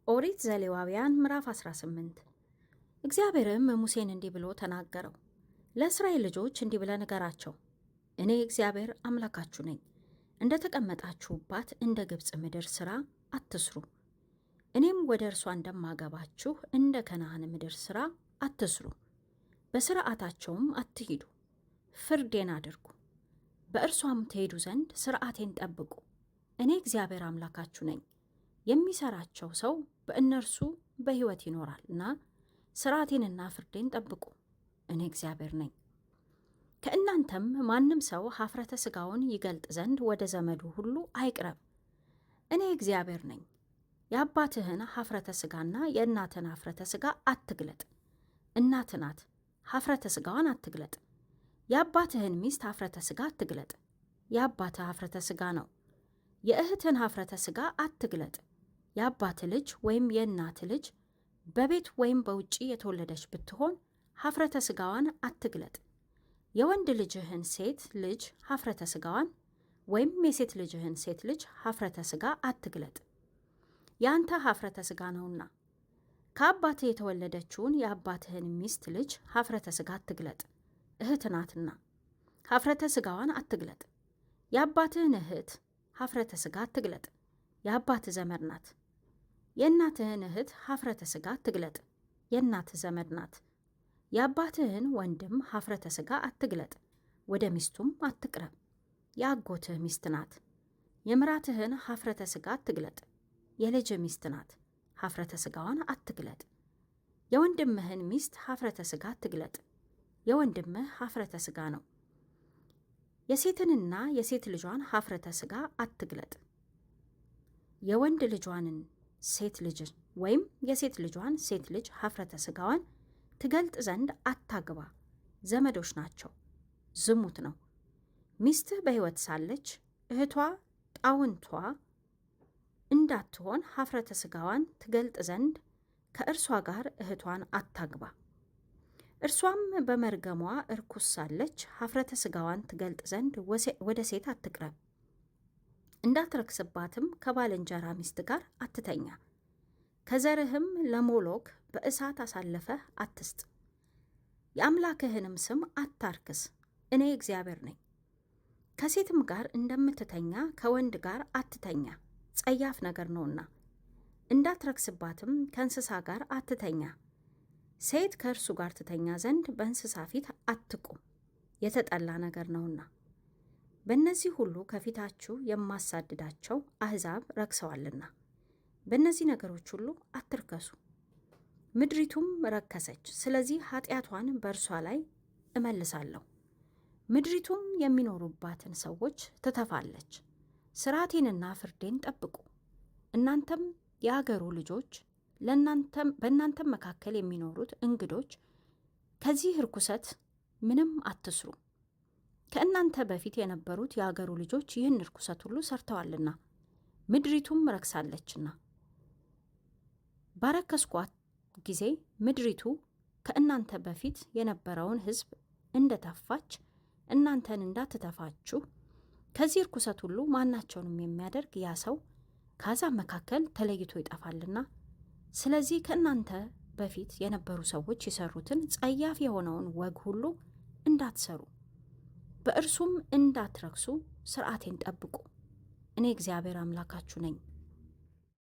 ኦሪት ዘሌዋውያን ምዕራፍ 18 እግዚአብሔርም ሙሴን እንዲህ ብሎ ተናገረው። ለእስራኤል ልጆች እንዲህ ብለህ ንገራቸው፣ እኔ እግዚአብሔር አምላካችሁ ነኝ። እንደ ተቀመጣችሁባት እንደ ግብፅ ምድር ሥራ አትስሩ። እኔም ወደ እርሷ እንደማገባችሁ እንደ ከነዓን ምድር ሥራ አትስሩ። በሥርዓታቸውም አትሂዱ፣ ፍርዴን አድርጉ፣ በእርሷም ትሄዱ ዘንድ ሥርዓቴን ጠብቁ። እኔ እግዚአብሔር አምላካችሁ ነኝ። የሚሰራቸው ሰው በእነርሱ በሕይወት ይኖራልና ሥርዓቴንና ፍርዴን ጠብቁ። እኔ እግዚአብሔር ነኝ። ከእናንተም ማንም ሰው ኀፍረተ ሥጋውን ይገልጥ ዘንድ ወደ ዘመዱ ሁሉ አይቅረብ። እኔ እግዚአብሔር ነኝ። የአባትህን ኀፍረተ ሥጋና የእናትህን ኀፍረተ ሥጋ አትግለጥ። እናት ናት፣ ኀፍረተ ሥጋዋን አትግለጥ። የአባትህን ሚስት ኀፍረተ ሥጋ አትግለጥ፣ የአባትህ ኀፍረተ ሥጋ ነው። የእህትን ኀፍረተ ሥጋ አትግለጥ። የአባት ልጅ ወይም የእናት ልጅ በቤት ወይም በውጪ የተወለደች ብትሆን ኀፍረተ ሥጋዋን አትግለጥ። የወንድ ልጅህን ሴት ልጅ ኀፍረተ ሥጋዋን ወይም የሴት ልጅህን ሴት ልጅ ኀፍረተ ሥጋ አትግለጥ፣ የአንተ ኀፍረተ ሥጋ ነውና። ከአባትህ የተወለደችውን የአባትህን ሚስት ልጅ ኀፍረተ ሥጋ አትግለጥ፣ እህት ናትና፣ ኀፍረተ ሥጋዋን አትግለጥ። የአባትህን እህት ኀፍረተ ሥጋ አትግለጥ፣ የአባትህ ዘመድ ናት። የእናትህን እህት ኀፍረተ ሥጋ አትግለጥ፣ የእናትህ ዘመድ ናት። የአባትህን ወንድም ኀፍረተ ሥጋ አትግለጥ፣ ወደ ሚስቱም አትቅረብ፣ የአጎትህ ሚስት ናት። የምራትህን ኀፍረተ ሥጋ አትግለጥ፣ የልጅ ሚስት ናት፣ ኀፍረተ ሥጋዋን አትግለጥ። የወንድምህን ሚስት ኀፍረተ ሥጋ አትግለጥ፣ የወንድምህ ኀፍረተ ሥጋ ነው። የሴትንና የሴት ልጇን ኀፍረተ ሥጋ አትግለጥ። የወንድ ልጇንን ሴት ልጅ ወይም የሴት ልጇን ሴት ልጅ ኀፍረተ ሥጋዋን ትገልጥ ዘንድ አታግባ፣ ዘመዶች ናቸው፣ ዝሙት ነው። ሚስትህ በሕይወት ሳለች እህቷ ጣውንቷ እንዳትሆን ኀፍረተ ሥጋዋን ትገልጥ ዘንድ ከእርሷ ጋር እህቷን አታግባ። እርሷም በመርገሟ እርኩስ ሳለች ኀፍረተ ሥጋዋን ትገልጥ ዘንድ ወደ ሴት አትቅረብ። እንዳትረክስባትም ከባልንጀራ ሚስት ጋር አትተኛ። ከዘርህም ለሞሎክ በእሳት አሳልፈህ አትስጥ። የአምላክህንም ስም አታርክስ፣ እኔ እግዚአብሔር ነኝ። ከሴትም ጋር እንደምትተኛ ከወንድ ጋር አትተኛ፣ ጸያፍ ነገር ነውና። እንዳትረክስባትም ከእንስሳ ጋር አትተኛ። ሴት ከእርሱ ጋር ትተኛ ዘንድ በእንስሳ ፊት አትቁም፣ የተጠላ ነገር ነውና። በእነዚህ ሁሉ ከፊታችሁ የማሳድዳቸው አሕዛብ ረክሰዋልና በእነዚህ ነገሮች ሁሉ አትርከሱ። ምድሪቱም ረከሰች፣ ስለዚህ ኃጢአቷን በእርሷ ላይ እመልሳለሁ። ምድሪቱም የሚኖሩባትን ሰዎች ትተፋለች። ሥርዓቴንና ፍርዴን ጠብቁ። እናንተም የአገሩ ልጆች፣ በእናንተም መካከል የሚኖሩት እንግዶች ከዚህ ርኩሰት ምንም አትስሩ። ከእናንተ በፊት የነበሩት የአገሩ ልጆች ይህን ርኩሰት ሁሉ ሰርተዋልና ምድሪቱም ረክሳለችና። ባረከስኳት ጊዜ ምድሪቱ ከእናንተ በፊት የነበረውን ሕዝብ እንደተፋች እናንተን እንዳትተፋችሁ ከዚህ ርኩሰት ሁሉ ማናቸውንም የሚያደርግ ያ ሰው ከአሕዛብ መካከል ተለይቶ ይጠፋልና። ስለዚህ ከእናንተ በፊት የነበሩ ሰዎች የሰሩትን ጸያፍ የሆነውን ወግ ሁሉ እንዳትሰሩ በእርሱም እንዳትረክሱ ሥርዓቴን ጠብቁ። እኔ እግዚአብሔር አምላካችሁ ነኝ።